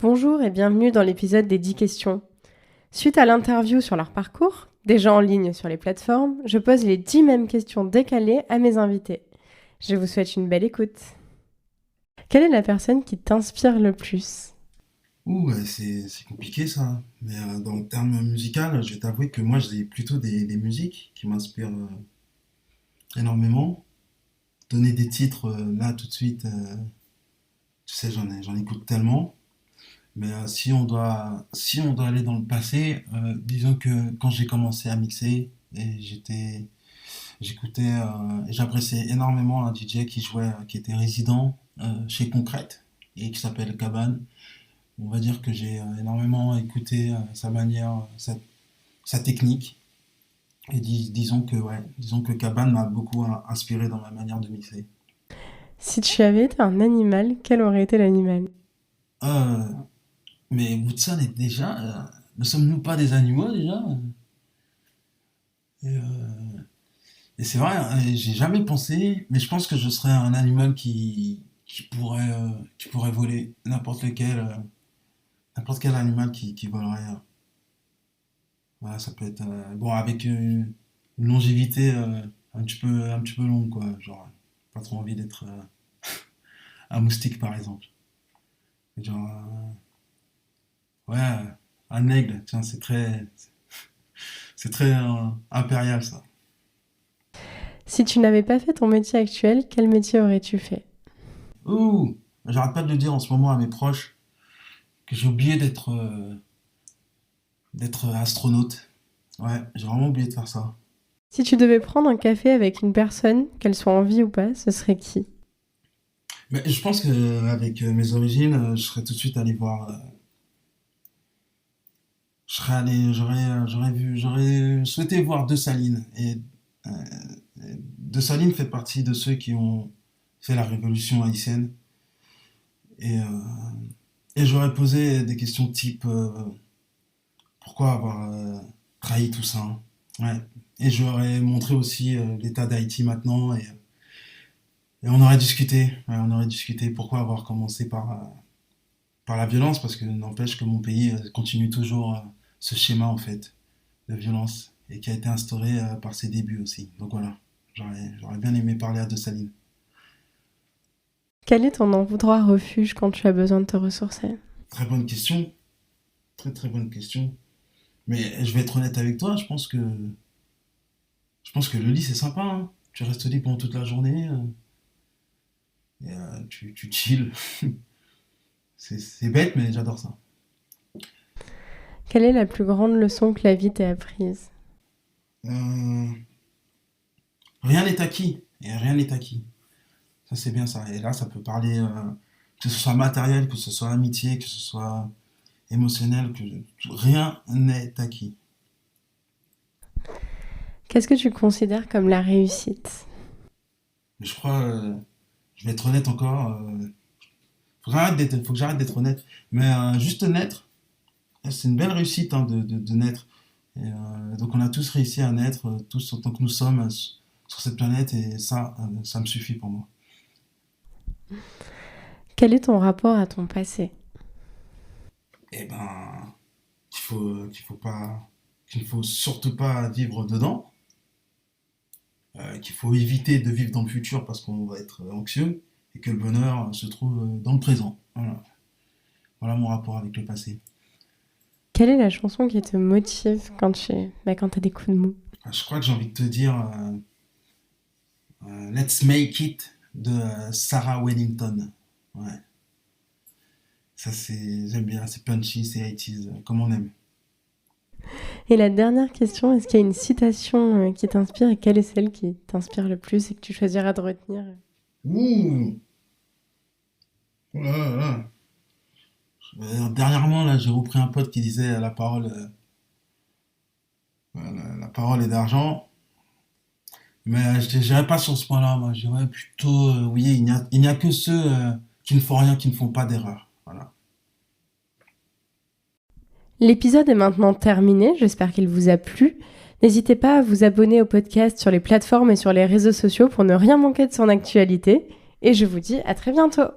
Bonjour et bienvenue dans l'épisode des 10 questions. Suite à l'interview sur leur parcours, déjà en ligne sur les plateformes, je pose les 10 mêmes questions décalées à mes invités. Je vous souhaite une belle écoute. Quelle est la personne qui t'inspire le plus ? C'est compliqué ça. Mais dans le terme musical, je vais t'avouer que moi j'ai plutôt des musiques qui m'inspirent énormément. Donner des titres là tout de suite, tu sais, j'en écoute tellement. Mais si on doit aller dans le passé, disons que quand j'ai commencé à mixer, j'écoutais et j'appréciais énormément un DJ qui était résident chez Concrète et qui s'appelle Cabane. On va dire que j'ai énormément écouté sa manière, sa technique. Et disons que Cabane m'a beaucoup inspiré dans ma manière de mixer. Si tu avais été un animal, quel aurait été l'animal ? Euh, mais Woodson est déjà. Ne sommes-nous pas des animaux déjà? Et, et c'est vrai, hein, j'ai jamais pensé, mais je pense que je serais un animal qui pourrait voler n'importe quel animal qui volerait. Voilà, ça peut être bon avec une longévité un petit peu longue quoi. Genre, pas trop envie d'être un moustique par exemple. Genre, ouais, un aigle, tiens, c'est très impérial ça. Si tu n'avais pas fait ton métier actuel, quel métier aurais-tu fait ? Ouh, j'arrête pas de le dire en ce moment à mes proches que j'ai oublié d'être astronaute. Ouais, j'ai vraiment oublié de faire ça. Si tu devais prendre un café avec une personne, qu'elle soit en vie ou pas, ce serait qui ? Mais je pense qu'avec mes origines, je serais tout de suite allé voir. J'aurais souhaité voir Dessalines. Euh, Dessalines fait partie de ceux qui ont fait la révolution haïtienne. Et, euh, et j'aurais posé des questions type pourquoi avoir trahi tout ça, hein. Ouais. Et j'aurais montré aussi l'état d'Haïti maintenant. Et on aurait discuté pourquoi avoir commencé par la violence, parce que n'empêche que mon pays continue toujours ce schéma en fait de violence et qui a été instauré par ses débuts aussi. Donc voilà, j'aurais bien aimé parler à Dessalines. Quel est ton endroit refuge quand tu as besoin de te ressourcer ? Très bonne question, très très bonne question. Mais je vais être honnête avec toi, je pense que le lit c'est sympa, hein. Tu restes au lit pendant toute la journée et tu chill. C'est bête, mais j'adore ça. Quelle est la plus grande leçon que la vie t'ait apprise ? Euh, Rien n'est acquis, et rien n'est acquis. Ça c'est bien ça. Et là, ça peut parler que ce soit matériel, que ce soit amitié, que ce soit émotionnel, que rien n'est acquis. Qu'est-ce que tu considères comme la réussite ? Mais je crois, je vais être honnête encore. Faut que j'arrête d'être honnête. Mais juste naître, c'est une belle réussite hein, de naître. Et, donc on a tous réussi à naître, tous autant que nous sommes sur cette planète, et ça me suffit pour moi. Quel est ton rapport à ton passé ? Et ben, qu'il ne faut surtout pas vivre dedans, qu'il faut éviter de vivre dans le futur parce qu'on va être anxieux, et que le bonheur se trouve dans le présent. Voilà mon rapport avec le passé. Quelle est la chanson qui te motive quand t'as des coups de mou ? Je crois que j'ai envie de te dire Let's Make It de Sarah Wellington. Ouais. J'aime bien, c'est punchy, c'est 80s, comme on aime. Et la dernière question, est-ce qu'il y a une citation qui t'inspire et quelle est celle qui t'inspire le plus et que tu choisiras de retenir ? Ouh, oh là là là. Dernièrement, là, j'ai repris un pote qui disait la parole est d'argent. Mais je dirais pas sur ce point-là, moi. Je dirais plutôt, oui, il n'y a que ceux qui ne font rien, qui ne font pas d'erreur. Voilà. L'épisode est maintenant terminé, j'espère qu'il vous a plu. N'hésitez pas à vous abonner au podcast sur les plateformes et sur les réseaux sociaux pour ne rien manquer de son actualité. Et je vous dis à très bientôt.